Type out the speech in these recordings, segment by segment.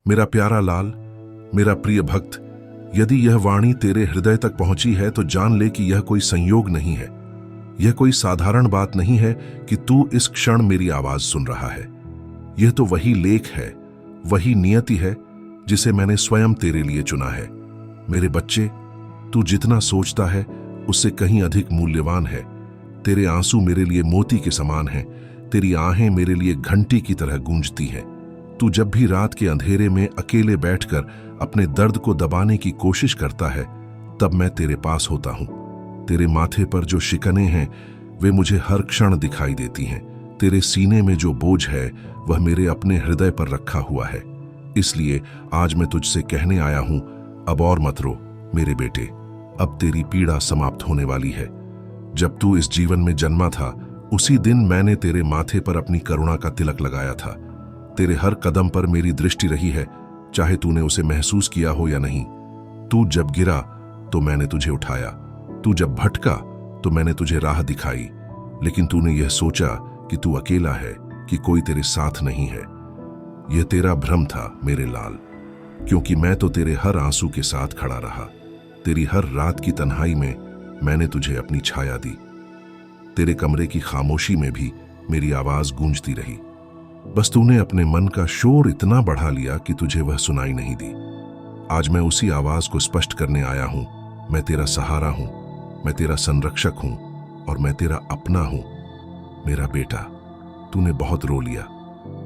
मेरा प्यारा लाल, मेरा प्रिय भक्त, यदि यह वाणी तेरे हृदय तक पहुंची है तो जान ले कि यह कोई संयोग नहीं है। यह कोई साधारण बात नहीं है कि तू इस क्षण मेरी आवाज सुन रहा है। यह तो वही लेख है, वही नियति है जिसे मैंने स्वयं तेरे लिए चुना है। मेरे बच्चे, तू जितना सोचता है उससे कहीं अधिक मूल्यवान है। तेरे आंसू मेरे लिए मोती के समान हैं, तेरी आहें मेरे लिए घंटी की तरह गूंजती हैं। तू जब भी रात के अंधेरे में अकेले बैठकर अपने दर्द को दबाने की कोशिश करता है, तब मैं तेरे पास होता हूं। तेरे माथे पर जो शिकने हैं वे मुझे हर क्षण दिखाई देती हैं। तेरे सीने में जो बोझ है वह मेरे अपने हृदय पर रखा हुआ है। इसलिए आज मैं तुझसे कहने आया हूं, अब और मत रो मेरे बेटे। अब तेरी पीड़ा समाप्त होने वाली है। जब तू इस जीवन में जन्मा था, उसी दिन मैंने तेरे माथे पर अपनी करुणा का तिलक लगाया था। तेरे हर कदम पर मेरी दृष्टि रही है, चाहे तूने उसे महसूस किया हो या नहीं। तू जब गिरा तो मैंने तुझे उठाया, तू जब भटका तो मैंने तुझे राह दिखाई। लेकिन तूने यह सोचा कि तू अकेला है, कि कोई तेरे साथ नहीं है। यह तेरा भ्रम था मेरे लाल, क्योंकि मैं तो तेरे हर आंसू के साथ खड़ा रहा। तेरी हर रात की तन्हाई में मैंने तुझे अपनी छाया दी। तेरे कमरे की खामोशी में भी मेरी आवाज गूंजती रही। बस तूने अपने मन का शोर इतना बढ़ा लिया कि तुझे वह सुनाई नहीं दी। आज मैं उसी आवाज को स्पष्ट करने आया हूं। मैं तेरा सहारा हूं, मैं तेरा संरक्षक हूं और मैं तेरा अपना हूं। मेरा बेटा, तूने बहुत रो लिया।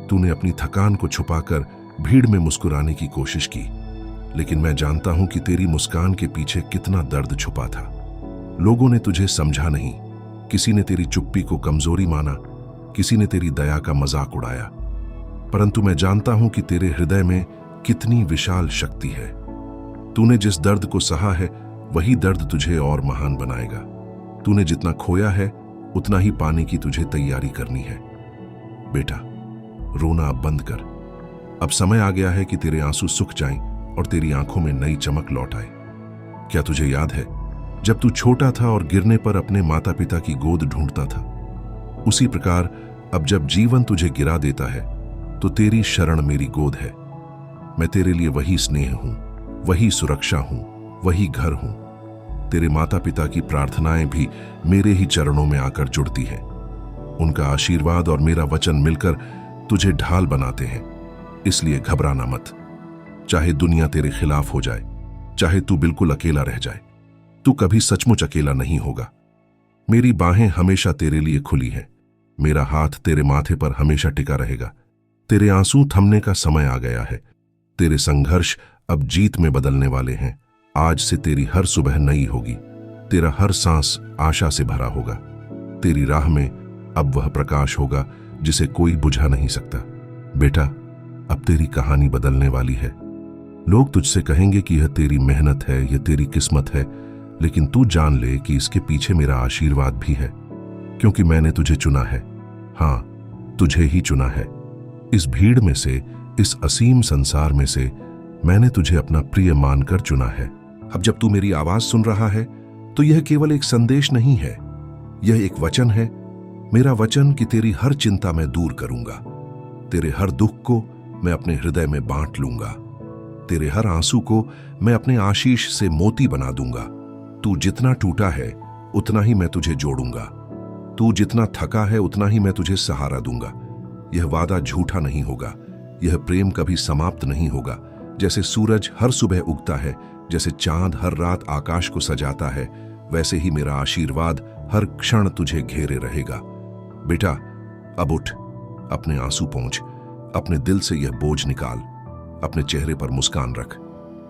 तूने अपनी थकान को छुपाकर भीड़ में मुस्कुराने की कोशिश की, लेकिन मैं जानता हूं कि तेरी मुस्कान के पीछे कितना दर्द छुपा था। लोगों ने तुझे समझा नहीं। किसी ने तेरी चुप्पी को कमजोरी माना, किसी ने तेरी दया का मजाक उड़ाया, परंतु मैं जानता हूं कि तेरे हृदय में कितनी विशाल शक्ति है। तूने जिस दर्द को सहा है वही दर्द तुझे और महान बनाएगा। तूने जितना खोया है उतना ही पाने की तुझे तैयारी करनी है। बेटा, रोना अब बंद कर। अब समय आ गया है कि तेरे आंसू सूख जाएं और तेरी आंखों में नई चमक लौट आए। क्या तुझे याद है जब तू छोटा था और गिरने पर अपने माता पिता की गोद ढूंढता था? उसी प्रकार अब जब जीवन तुझे गिरा देता है तो तेरी शरण मेरी गोद है। मैं तेरे लिए वही स्नेह हूं, वही सुरक्षा हूं, वही घर हूं। तेरे माता पिता की प्रार्थनाएं भी मेरे ही चरणों में आकर जुड़ती हैं। उनका आशीर्वाद और मेरा वचन मिलकर तुझे ढाल बनाते हैं। इसलिए घबराना मत। चाहे दुनिया तेरे खिलाफ हो जाए, चाहे तू बिल्कुल अकेला रह जाए, तू कभी सचमुच अकेला नहीं होगा। मेरी बाहें हमेशा तेरे लिए खुली हैं। मेरा हाथ तेरे माथे पर हमेशा टिका रहेगा। तेरे आंसू थमने का समय आ गया है। तेरे संघर्ष अब जीत में बदलने वाले हैं। आज से तेरी हर सुबह नई होगी। तेरा हर सांस आशा से भरा होगा। तेरी राह में अब वह प्रकाश होगा जिसे कोई बुझा नहीं सकता। बेटा, अब तेरी कहानी बदलने वाली है। लोग तुझसे कहेंगे कि यह तेरी मेहनत है, यह तेरी किस्मत है, लेकिन तू जान ले कि इसके पीछे मेरा आशीर्वाद भी है, क्योंकि मैंने तुझे चुना है। हाँ, तुझे ही चुना है। इस भीड़ में से, इस असीम संसार में से मैंने तुझे अपना प्रिय मानकर चुना है। अब जब तू मेरी आवाज सुन रहा है तो यह केवल एक संदेश नहीं है, यह एक वचन है। मेरा वचन कि तेरी हर चिंता मैं दूर करूंगा। तेरे हर दुख को मैं अपने हृदय में बांट लूंगा। तेरे हर आंसू को मैं अपने आशीष से मोती बना दूंगा। तू जितना टूटा है उतना ही मैं तुझे जोड़ूंगा। तू जितना थका है उतना ही मैं तुझे सहारा दूंगा। यह वादा झूठा नहीं होगा। यह प्रेम कभी समाप्त नहीं होगा। जैसे सूरज हर सुबह उगता है, जैसे चांद हर रात आकाश को सजाता है, वैसे ही मेरा आशीर्वाद हर क्षण तुझे घेरे रहेगा। बेटा, अब उठ, अपने आंसू पोंछ, अपने दिल से यह बोझ निकाल, अपने चेहरे पर मुस्कान रख।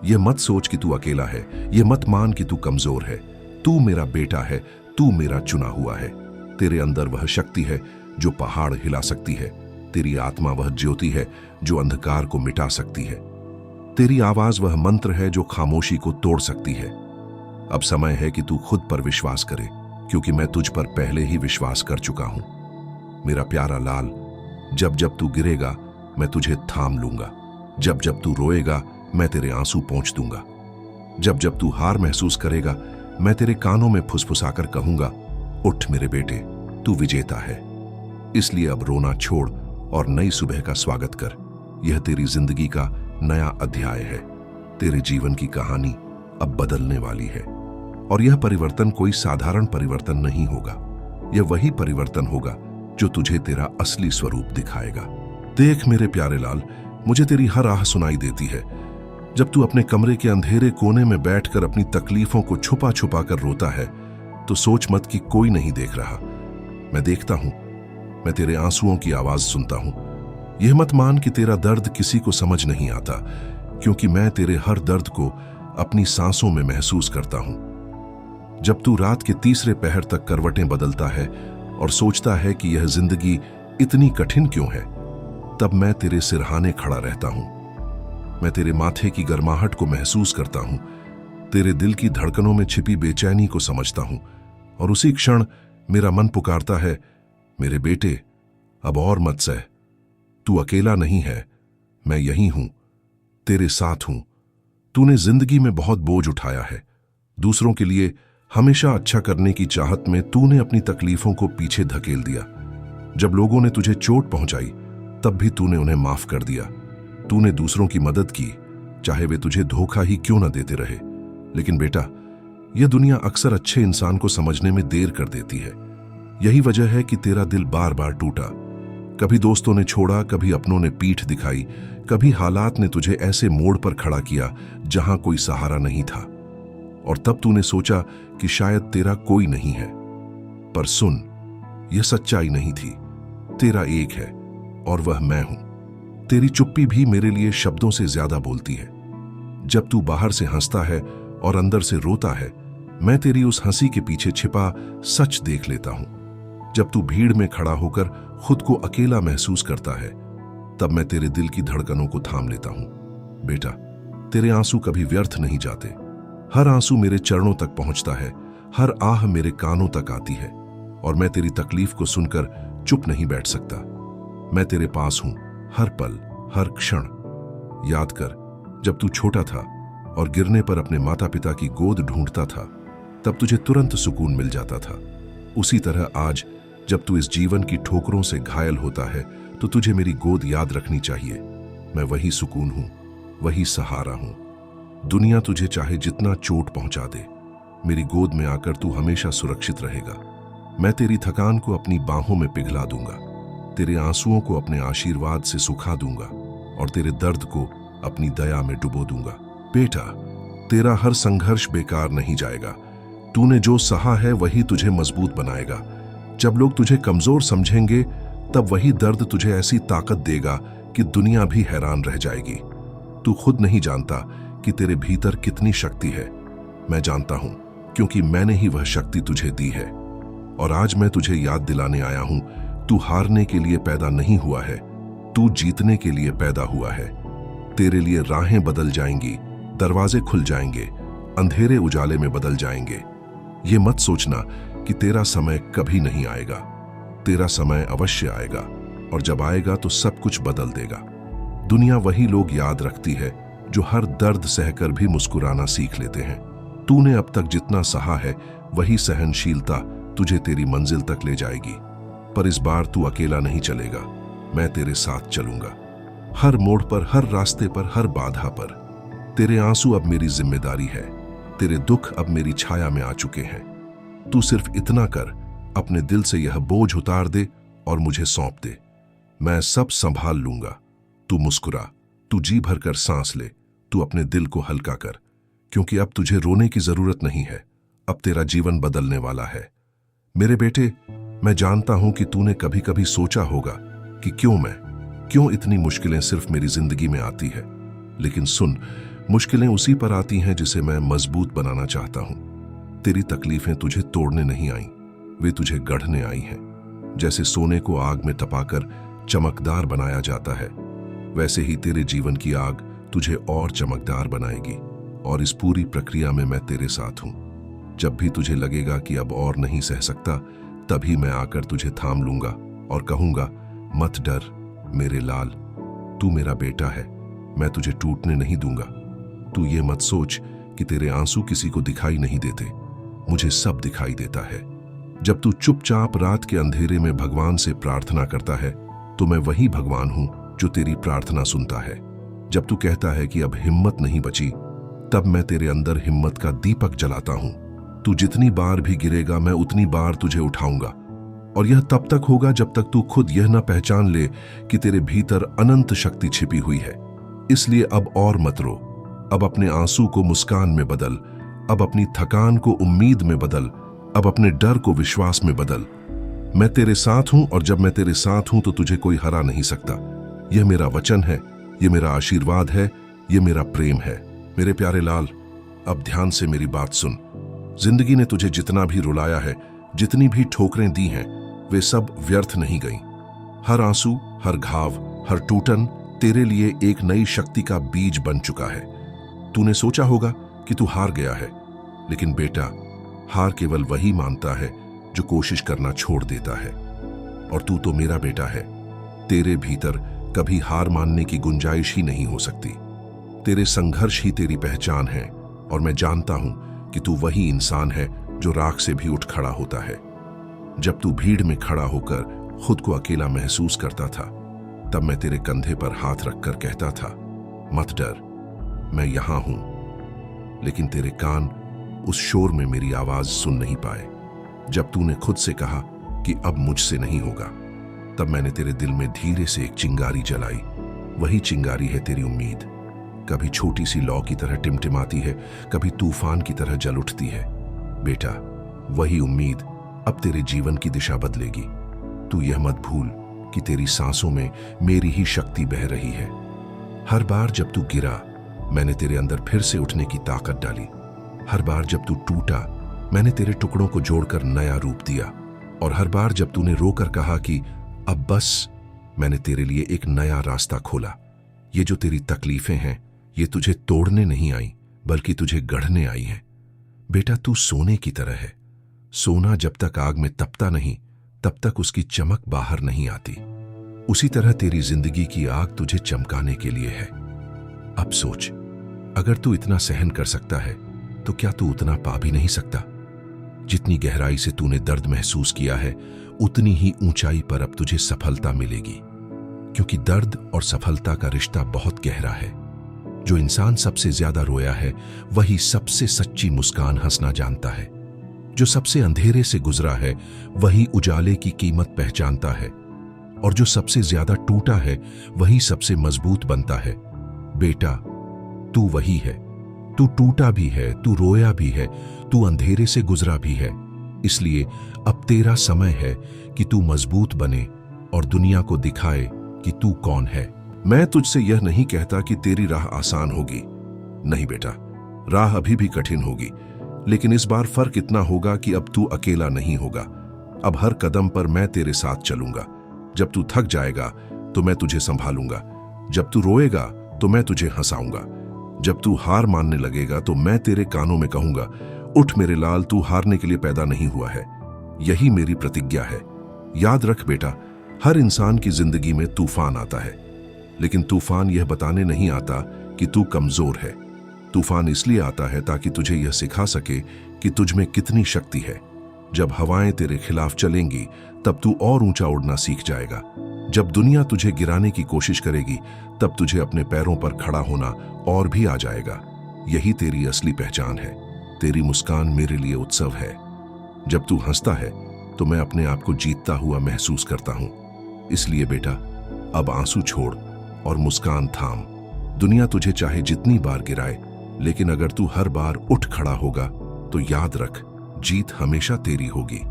यह मत सोच कि तू अकेला है, यह मत मान कि तू कमजोर है। तू मेरा बेटा है, तू मेरा चुना हुआ है। तेरे अंदर वह शक्ति है जो पहाड़ हिला सकती है। तेरी आत्मा वह ज्योति है जो अंधकार को मिटा सकती है। तेरी आवाज वह मंत्र है जो खामोशी को तोड़ सकती है। अब समय है कि तू खुद पर विश्वास करे, क्योंकि मैं तुझ पर पहले ही विश्वास कर चुका हूं। मेरा प्यारा लाल, जब जब तू गिरेगा मैं तुझे थाम लूंगा। जब जब तू रोएगा मैं तेरे आंसू पोंछ दूंगा। जब जब तू हार महसूस करेगा मैं तेरे कानों में फुसफुसाकर कहूंगा, उठ मेरे बेटे, तू विजेता है। इसलिए अब रोना छोड़ और नई सुबह का स्वागत कर। यह तेरी जिंदगी का नया अध्याय है। तेरे जीवन की कहानी अब बदलने वाली है और यह परिवर्तन कोई साधारण परिवर्तन नहीं होगा। यह वही परिवर्तन होगा जो तुझे तेरा असली स्वरूप दिखाएगा। देख मेरे प्यारे लाल, मुझे तेरी हर आह सुनाई देती है। जब तू अपने कमरे के अंधेरे कोने में बैठकर अपनी तकलीफों को छुपा छुपा कर रोता है तो सोच मत कि कोई नहीं देख रहा। मैं देखता हूं, मैं तेरे आंसुओं की आवाज सुनता हूं। यह मत मान कि तेरा दर्द किसी को समझ नहीं आता, क्योंकि मैं तेरे हर दर्द को अपनी सांसों में महसूस करता हूं। जब तू रात के तीसरे पहर तक करवटें बदलता है और सोचता है कि यह जिंदगी इतनी कठिन क्यों है, तब मैं तेरे सिरहाने खड़ा रहता हूं। मैं तेरे माथे की गर्माहट को महसूस करता हूं, तेरे दिल की धड़कनों में छिपी बेचैनी को समझता हूं और उसी क्षण मेरा मन पुकारता है, मेरे बेटे, अब और मत सह। तू अकेला नहीं है, मैं यहीं हूं, तेरे साथ हूं। तूने जिंदगी में बहुत बोझ उठाया है। दूसरों के लिए हमेशा अच्छा करने की चाहत में तूने अपनी तकलीफों को पीछे धकेल दिया। जब लोगों ने तुझे चोट पहुंचाई तब भी तूने उन्हें माफ कर दिया। तूने दूसरों की मदद की, चाहे वे तुझे धोखा ही क्यों न देते रहे। लेकिन बेटा, यह दुनिया अक्सर अच्छे इंसान को समझने में देर कर देती है। यही वजह है कि तेरा दिल बार बार टूटा। कभी दोस्तों ने छोड़ा, कभी अपनों ने पीठ दिखाई, कभी हालात ने तुझे ऐसे मोड़ पर खड़ा किया जहां कोई सहारा नहीं था। और तब तूने सोचा कि शायद तेरा कोई नहीं है। पर सुन, यह सच्चाई नहीं थी। तेरा एक है और वह मैं हूं। तेरी चुप्पी भी मेरे लिए शब्दों से ज्यादा बोलती है। जब तू बाहर से हंसता है और अंदर से रोता है, मैं तेरी उस हंसी के पीछे छिपा सच देख लेता हूं। जब तू भीड़ में खड़ा होकर खुद को अकेला महसूस करता है, तब मैं तेरे दिल की धड़कनों को थाम लेता हूं। बेटा, तेरे आंसू कभी व्यर्थ नहीं जाते। हर आंसू मेरे चरणों तक पहुंचता है, हर आह मेरे कानों तक आती है और मैं तेरी तकलीफ को सुनकर चुप नहीं बैठ सकता। मैं तेरे पास हूं, हर पल, हर क्षण। याद कर, जब तू छोटा था और गिरने पर अपने माता पिता की गोद ढूंढता था, तब तुझे तुरंत सुकून मिल जाता था। उसी तरह आज जब तू इस जीवन की ठोकरों से घायल होता है तो तुझे मेरी गोद याद रखनी चाहिए। मैं वही सुकून हूं, वही सहारा हूं। दुनिया तुझे चाहे जितना चोट पहुंचा दे, मेरी गोद में आकर तू हमेशा सुरक्षित रहेगा। मैं तेरी थकान को अपनी बाहों में पिघला दूंगा, तेरे आंसुओं को अपने आशीर्वाद से सुखा दूंगा और तेरे दर्द को अपनी दया में डुबो दूंगा। बेटा, तेरा हर संघर्ष बेकार नहीं जाएगा। तूने जो सहा है वही तुझे मजबूत बनाएगा। जब लोग तुझे कमजोर समझेंगे, तब वही दर्द तुझे ऐसी ताकत देगा कि दुनिया भी हैरान रह जाएगी। तू खुद नहीं जानता कि तेरे भीतर कितनी शक्ति है। मैं जानता हूं, क्योंकि मैंने ही वह शक्ति तुझे दी है। और आज मैं तुझे याद दिलाने आया हूं, तू हारने के लिए पैदा नहीं हुआ है, तू जीतने के लिए पैदा हुआ है। तेरे लिए राहें बदल जाएंगी, दरवाजे खुल जाएंगे, अंधेरे उजाले में बदल जाएंगे। ये मत सोचना कि तेरा समय कभी नहीं आएगा। तेरा समय अवश्य आएगा और जब आएगा तो सब कुछ बदल देगा। दुनिया वही लोग याद रखती है जो हर दर्द सहकर भी मुस्कुराना सीख लेते हैं। तूने अब तक जितना सहा है, वही सहनशीलता तुझे तेरी मंजिल तक ले जाएगी। पर इस बार तू अकेला नहीं चलेगा, मैं तेरे साथ चलूंगा। हर मोड़ पर, हर रास्ते पर, हर बाधा पर। तेरे आंसू अब मेरी जिम्मेदारी है, तेरे दुख अब मेरी छाया में आ चुके हैं। तू सिर्फ इतना कर, अपने दिल से यह बोझ उतार दे और मुझे सौंप दे। मैं सब संभाल लूंगा। तू मुस्कुरा, तू जी भरकर सांस ले, तू अपने दिल को हल्का कर, क्योंकि अब तुझे रोने की जरूरत नहीं है। अब तेरा जीवन बदलने वाला है। मेरे बेटे, मैं जानता हूं कि तूने कभी कभी सोचा होगा कि क्यों इतनी मुश्किलें सिर्फ मेरी जिंदगी में आती है। लेकिन सुन, मुश्किलें उसी पर आती हैं जिसे मैं मजबूत बनाना चाहता हूं। तेरी तकलीफें तुझे तोड़ने नहीं आई, वे तुझे गढ़ने आई हैं। जैसे सोने को आग में तपाकर चमकदार बनाया जाता है, वैसे ही तेरे जीवन की आग तुझे और चमकदार बनाएगी। और इस पूरी प्रक्रिया में मैं तेरे साथ हूं। जब भी तुझे लगेगा कि अब और नहीं सह सकता, तभी मैं आकर तुझे थाम लूंगा और कहूंगा, मत डर मेरे लाल, तू मेरा बेटा है, मैं तुझे टूटने नहीं दूंगा। तू ये मत सोच कि तेरे आंसू किसी को दिखाई नहीं देते, मुझे सब दिखाई देता है। जब तू चुपचाप रात के अंधेरे में भगवान से प्रार्थना करता है, तो मैं वही भगवान हूं जो तेरी प्रार्थना सुनता है। जब तू कहता है कि अब हिम्मत नहीं बची, तब मैं तेरे अंदर हिम्मत का दीपक जलाता हूं। तू जितनी बार भी गिरेगा, मैं उतनी बार तुझे उठाऊंगा। और यह तब तक होगा जब तक तू खुद यह न पहचान ले कि तेरे भीतर अनंत शक्ति छिपी हुई है। इसलिए अब और मत रो। अब अपने आंसू को मुस्कान में बदल, अब अपनी थकान को उम्मीद में बदल, अब अपने डर को विश्वास में बदल। मैं तेरे साथ हूं, और जब मैं तेरे साथ हूं तो तुझे कोई हरा नहीं सकता। यह मेरा वचन है, यह मेरा आशीर्वाद है, यह मेरा प्रेम है। मेरे प्यारे लाल, अब ध्यान से मेरी बात सुन। जिंदगी ने तुझे जितना भी रुलाया है, जितनी भी ठोकरें दी हैं, वे सब व्यर्थ नहीं गईं। हर आंसू, हर घाव, हर टूटन तेरे लिए एक नई शक्ति का बीज बन चुका है। तूने सोचा होगा कि तू हार गया है, लेकिन बेटा, हार केवल वही मानता है जो कोशिश करना छोड़ देता है। और तू तो मेरा बेटा है। तेरे भीतर कभी हार मानने की गुंजाइश ही नहीं हो सकती। तेरे संघर्ष ही तेरी पहचान है, और मैं जानता हूं कि तू वही इंसान है जो राख से भी उठ खड़ा होता है। जब तू भीड़ में खड़ा होकर खुद को अकेला महसूस करता था, तब मैं तेरे कंधे पर हाथ रखकर कहता था, मत डर, मैं यहां हूं। लेकिन तेरे कान उस शोर में मेरी आवाज सुन नहीं पाए। जब तूने खुद से कहा कि अब मुझसे नहीं होगा, तब मैंने तेरे दिल में धीरे से एक चिंगारी जलाई। वही चिंगारी है तेरी उम्मीद। कभी छोटी सी लौ की तरह टिमटिमाती है, कभी तूफान की तरह जल उठती है। बेटा, वही उम्मीद अब तेरे जीवन की दिशा बदलेगी। तू यह मत भूल कि तेरी सांसों में मेरी ही शक्ति बह रही है। हर बार जब तू गिरा, मैंने तेरे अंदर फिर से उठने की ताकत डाली। हर बार जब तू टूटा, मैंने तेरे टुकड़ों को जोड़कर नया रूप दिया। और हर बार जब तूने रोकर कहा कि अब बस, मैंने तेरे लिए एक नया रास्ता खोला। ये जो तेरी तकलीफें हैं, ये तुझे तोड़ने नहीं आई, बल्कि तुझे गढ़ने आई हैं। बेटा, तू सोने की तरह है। सोना जब तक आग में तपता नहीं, तब तक उसकी चमक बाहर नहीं आती। उसी तरह तेरी जिंदगी की आग तुझे चमकाने के लिए है। अब सोच, अगर तू इतना सहन कर सकता है, तो क्या तू उतना पा भी नहीं सकता? जितनी गहराई से तूने दर्द महसूस किया है, उतनी ही ऊंचाई पर अब तुझे सफलता मिलेगी। क्योंकि दर्द और सफलता का रिश्ता बहुत गहरा है। जो इंसान सबसे ज्यादा रोया है, वही सबसे सच्ची मुस्कान हंसना जानता है। जो सबसे अंधेरे से गुजरा है, वही उजाले की कीमत पहचानता है। और जो सबसे ज्यादा टूटा है, वही सबसे मजबूत बनता है। बेटा, तू वही है। तू टूटा भी है, तू रोया भी है, तू अंधेरे से गुजरा भी है। इसलिए अब तेरा समय है कि तू मजबूत बने और दुनिया को दिखाए कि तू कौन है। मैं तुझसे यह नहीं कहता कि तेरी राह आसान होगी। नहीं बेटा, राह अभी भी कठिन होगी, लेकिन इस बार फर्क इतना होगा कि अब तू अकेला नहीं होगा। अब हर कदम पर मैं तेरे साथ चलूंगा। जब तू थक जाएगा तो मैं तुझे संभालूंगा। जब तू रोएगा तो मैं तुझे हंसाऊंगा। जब तू हार मानने लगेगा तो मैं तेरे कानों में कहूंगा, उठ मेरे लाल, तू हारने के लिए पैदा नहीं हुआ है। यही मेरी प्रतिज्ञा है। याद रख बेटा, हर इंसान की जिंदगी में तूफान आता है, लेकिन तूफान यह बताने नहीं आता कि तू कमजोर है। तूफान इसलिए आता है ताकि तुझे यह सिखा सके कि तुझ में कितनी शक्ति है। जब हवाएं तेरे खिलाफ चलेंगी, तब तू और ऊंचा उड़ना सीख जाएगा। जब दुनिया तुझे गिराने की कोशिश करेगी, तब तुझे अपने पैरों पर खड़ा होना और भी आ जाएगा। यही तेरी असली पहचान है। तेरी मुस्कान मेरे लिए उत्सव है। जब तू हंसता है तो मैं अपने आप को जीतता हुआ महसूस करता हूं। इसलिए बेटा, अब आंसू छोड़ और मुस्कान थाम। दुनिया तुझे चाहे जितनी बार गिराए, लेकिन अगर तू हर बार उठ खड़ा होगा तो याद रख, जीत हमेशा तेरी होगी।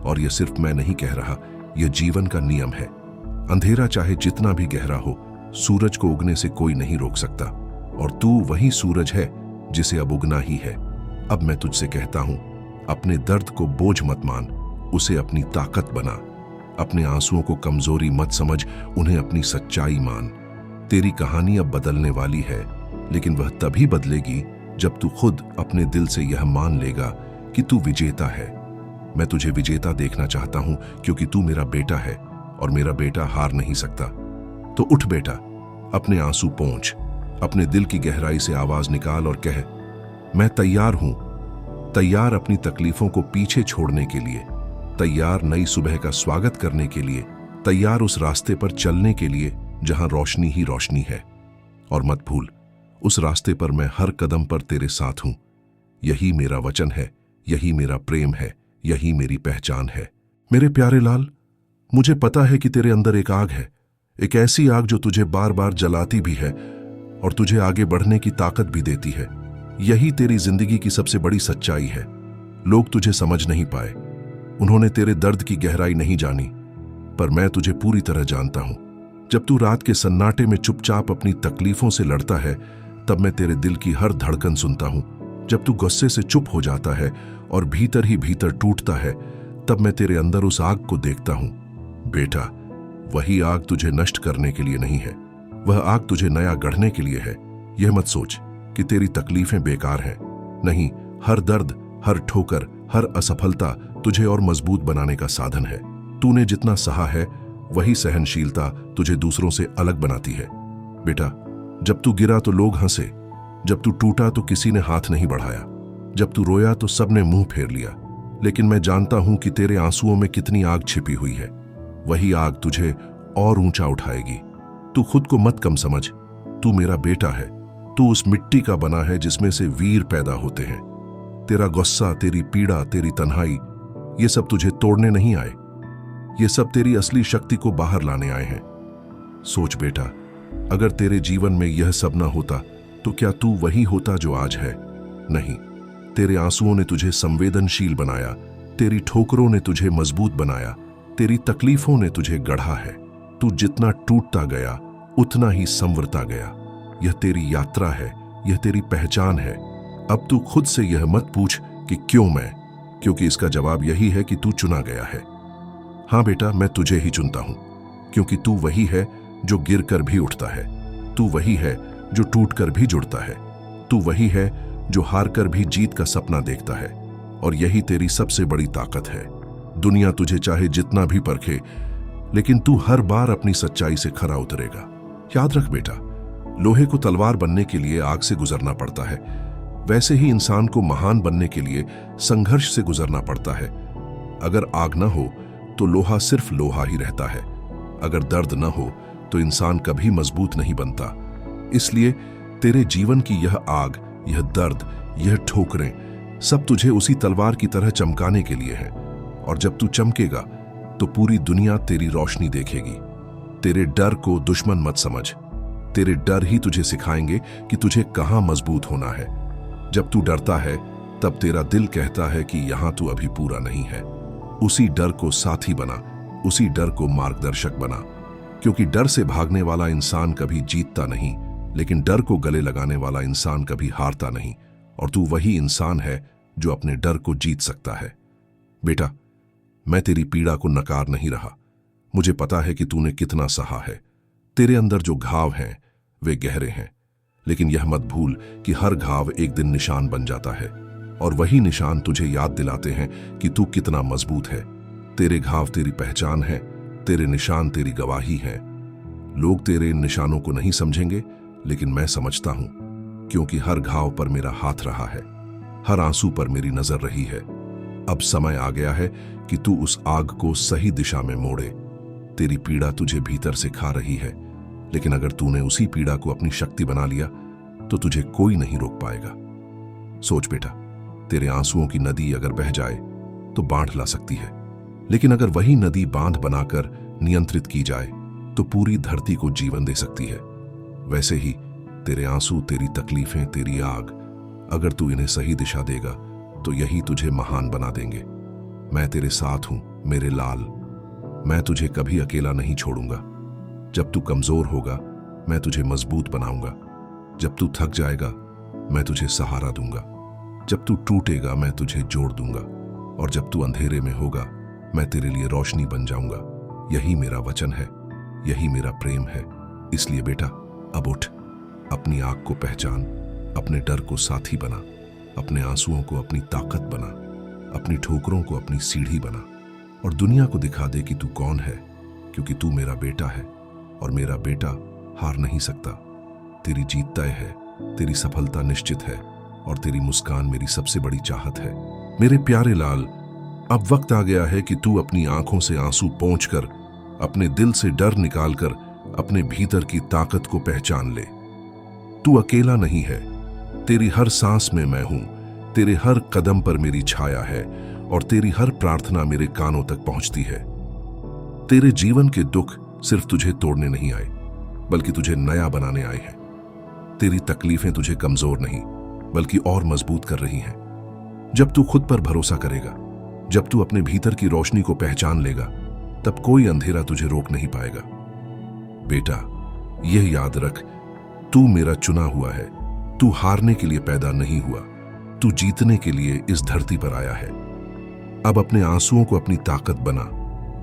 और यह सिर्फ मैं नहीं कह रहा, यह जीवन का नियम है। अंधेरा चाहे जितना भी गहरा हो, सूरज को उगने से कोई नहीं रोक सकता। और तू वही सूरज है जिसे अब उगना ही है। अब मैं तुझसे कहता हूं, अपने दर्द को बोझ मत मान, उसे अपनी ताकत बना। अपने आंसुओं को कमजोरी मत समझ, उन्हें अपनी सच्चाई मान। तेरी कहानी अब बदलने वाली है, लेकिन वह तभी बदलेगी जब तू खुद अपने दिल से यह मान लेगा कि तू विजेता है। मैं तुझे विजेता देखना चाहता हूं, क्योंकि तू मेरा बेटा है और मेरा बेटा हार नहीं सकता। तो उठ बेटा, अपने आंसू पोंछ, अपने दिल की गहराई से आवाज निकाल और कह, मैं तैयार हूं। तैयार अपनी तकलीफों को पीछे छोड़ने के लिए, तैयार नई सुबह का स्वागत करने के लिए, तैयार उस रास्ते पर चलने के लिए जहां रोशनी ही रोशनी है। और मत भूल, उस रास्ते पर मैं हर कदम पर तेरे साथ हूं। यही मेरा वचन है, यही मेरा प्रेम है, यही मेरी पहचान है। मेरे प्यारे लाल, मुझे पता है कि तेरे अंदर एक आग है, एक ऐसी आग जो तुझे बार बार जलाती भी है और तुझे आगे बढ़ने की ताकत भी देती है। यही तेरी जिंदगी की सबसे बड़ी सच्चाई है। लोग तुझे समझ नहीं पाए, उन्होंने तेरे दर्द की गहराई नहीं जानी, पर मैं तुझे पूरी तरह जानता हूं। जब तू रात के सन्नाटे में चुपचाप अपनी तकलीफों से लड़ता है, तब मैं तेरे दिल की हर धड़कन सुनता हूं। जब तू गुस्से से चुप हो जाता है और भीतर ही भीतर टूटता है, तब मैं तेरे अंदर उस आग को देखता हूं। बेटा, वही आग तुझे नष्ट करने के लिए नहीं है, वह आग तुझे नया गढ़ने के लिए है। यह मत सोच कि तेरी तकलीफें बेकार हैं। नहीं, हर दर्द, हर ठोकर, हर असफलता तुझे और मजबूत बनाने का साधन है। तूने जितना सहा है, वही सहनशीलता तुझे दूसरों से अलग बनाती है। बेटा, जब तू गिरा तो लोग हंसे, जब तू टूटा तो किसी ने हाथ नहीं बढ़ाया, जब तू रोया तो सबने मुंह फेर लिया। लेकिन मैं जानता हूं कि तेरे आंसुओं में कितनी आग छिपी हुई है। वही आग तुझे और ऊंचा उठाएगी। तू खुद को मत कम समझ, तू मेरा बेटा है। तू उस मिट्टी का बना है जिसमें से वीर पैदा होते हैं। तेरा गुस्सा, तेरी पीड़ा, तेरी तन्हाई, ये सब तुझे तोड़ने नहीं आए, ये सब तेरी असली शक्ति को बाहर लाने आए हैं। सोच बेटा, अगर तेरे जीवन में यह सब न होता तो क्या तू वही होता जो आज है? नहीं, तेरे आंसुओं ने तुझे संवेदनशील बनाया, तेरी ठोकरों ने तुझे मजबूत बनाया, तेरी तकलीफों ने तुझे गढ़ा है। तू जितना टूटता गया, उतना ही संवरता गया। यह तेरी यात्रा है, यह तेरी पहचान है। अब तू खुद से यह मत पूछ कि क्यों मैं, क्योंकि इसका जवाब यही है कि तू चुना गया है। हाँ बेटा, मैं तुझे ही चुनता हूं, क्योंकि तू वही है जो गिर कर भी उठता है, तू वही है जो टूट कर भी जुड़ता है, तू वही है जो हार कर भी जीत का सपना देखता है। और यही तेरी सबसे बड़ी ताकत है। दुनिया तुझे चाहे जितना भी परखे, लेकिन तू हर बार अपनी सच्चाई से खरा उतरेगा। याद रख बेटा, लोहे को तलवार बनने के लिए आग से गुजरना पड़ता है, वैसे ही इंसान को महान बनने के लिए संघर्ष से गुजरना पड़ता है। अगर आग न हो तो लोहा सिर्फ लोहा ही रहता है। अगर दर्द न हो तो इंसान कभी मजबूत नहीं बनता। इसलिए तेरे जीवन की यह आग, यह दर्द, यह ठोकरें सब तुझे उसी तलवार की तरह चमकाने के लिए हैं। और जब तू चमकेगा तो पूरी दुनिया तेरी रोशनी देखेगी। तेरे डर को दुश्मन मत समझ, तेरे डर ही तुझे सिखाएंगे कि तुझे कहां मजबूत होना है। जब तू डरता है तब तेरा दिल कहता है कि यहां तू अभी पूरा नहीं है। उसी डर को साथी बना, उसी डर को मार्गदर्शक बना, क्योंकि डर से भागने वाला इंसान कभी जीतता नहीं, लेकिन डर को गले लगाने वाला इंसान कभी हारता नहीं। और तू वही इंसान है जो अपने डर को जीत सकता है। बेटा, मैं तेरी पीड़ा को नकार नहीं रहा। मुझे पता है कि तूने कितना सहा है। तेरे अंदर जो घाव हैं वे गहरे हैं, लेकिन यह मत भूल कि हर घाव एक दिन निशान बन जाता है, और वही निशान तुझे याद दिलाते हैं कि तू कितना मजबूत है। तेरे घाव तेरी पहचान है, तेरे निशान तेरी गवाही है। लोग तेरे इन निशानों को नहीं समझेंगे, लेकिन मैं समझता हूं, क्योंकि हर घाव पर मेरा हाथ रहा है, हर आंसू पर मेरी नजर रही है। अब समय आ गया है कि तू उस आग को सही दिशा में मोड़े। तेरी पीड़ा तुझे भीतर से खा रही है, लेकिन अगर तूने उसी पीड़ा को अपनी शक्ति बना लिया तो तुझे कोई नहीं रोक पाएगा। सोच बेटा, तेरे आंसुओं की नदी अगर बह जाए तो बांध ला सकती है, लेकिन अगर वही नदी बांध बनाकर नियंत्रित की जाए तो पूरी धरती को जीवन दे सकती है। वैसे ही तेरे आंसू, तेरी तकलीफें, तेरी आग, अगर तू इन्हें सही दिशा देगा तो यही तुझे महान बना देंगे। मैं तेरे साथ हूं मेरे लाल, मैं तुझे कभी अकेला नहीं छोड़ूंगा। जब तू कमजोर होगा मैं तुझे मजबूत बनाऊंगा, जब तू थक जाएगा मैं तुझे सहारा दूंगा, जब तू टूटेगा मैं तुझे जोड़ दूंगा, और जब तू अंधेरे में होगा मैं तेरे लिए रोशनी बन जाऊंगा। यही मेरा वचन है, यही मेरा प्रेम है। इसलिए बेटा, अब उठ, अपनी आग को पहचान, अपने डर को साथी बना, अपने आंसुओं को अपनी ताकत बना, अपनी ठोकरों को अपनी सीढ़ी बना, और दुनिया को दिखा दे कि तू कौन है, क्योंकि तू मेरा बेटा है और मेरा बेटा हार नहीं सकता। तेरी जीत तय है, तेरी सफलता निश्चित है, और तेरी मुस्कान मेरी सबसे बड़ी चाहत है। मेरे प्यारे लाल, अब वक्त आ गया है कि तू अपनी आंखों से आंसू पोंछकर, अपने दिल से डर निकालकर अपने भीतर की ताकत को पहचान ले। तू अकेला नहीं है। तेरी हर सांस में मैं हूं, तेरे हर कदम पर मेरी छाया है और तेरी हर प्रार्थना मेरे कानों तक पहुंचती है। तेरे जीवन के दुख सिर्फ तुझे तोड़ने नहीं आए, बल्कि तुझे नया बनाने आए हैं। तेरी तकलीफें तुझे कमजोर नहीं, बल्कि और मजबूत कर रही हैं। जब तू खुद पर भरोसा करेगा, जब तू अपने भीतर की रोशनी को पहचान लेगा, तब कोई अंधेरा तुझे रोक नहीं पाएगा। बेटा, यह याद रख, तू मेरा चुना हुआ है। तू हारने के लिए पैदा नहीं हुआ, तू जीतने के लिए इस धरती पर आया है। अब अपने आंसुओं को अपनी ताकत बना,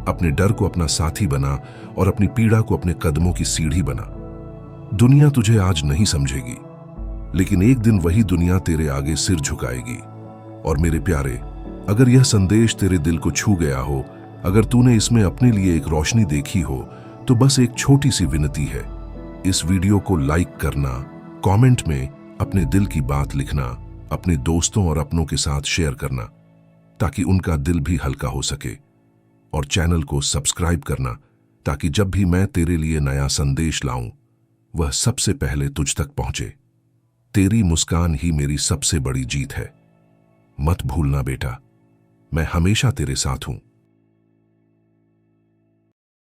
अपने डर को अपना साथी बना और अपनी पीड़ा को अपने कदमों की सीढ़ी बना। दुनिया तुझे आज नहीं समझेगी, लेकिन एक दिन वही दुनिया तेरे आगे सिर झुकाएगी। और मेरे प्यारे, अगर यह संदेश तेरे दिल को छू गया हो, अगर तूने इसमें अपने लिए एक रोशनी देखी हो, तो बस एक छोटी सी विनती है। इस वीडियो को लाइक करना, कमेंट में अपने दिल की बात लिखना, अपने दोस्तों और अपनों के साथ शेयर करना, ताकि उनका दिल भी हल्का हो सके। और चैनल को सब्सक्राइब करना, ताकि जब भी मैं तेरे लिए नया संदेश लाऊं, वह सबसे पहले तुझ तक पहुंचे। तेरी मुस्कान ही मेरी सबसे बड़ी जीत है। मत भूलना बेटा, मैं हमेशा तेरे साथ हूं।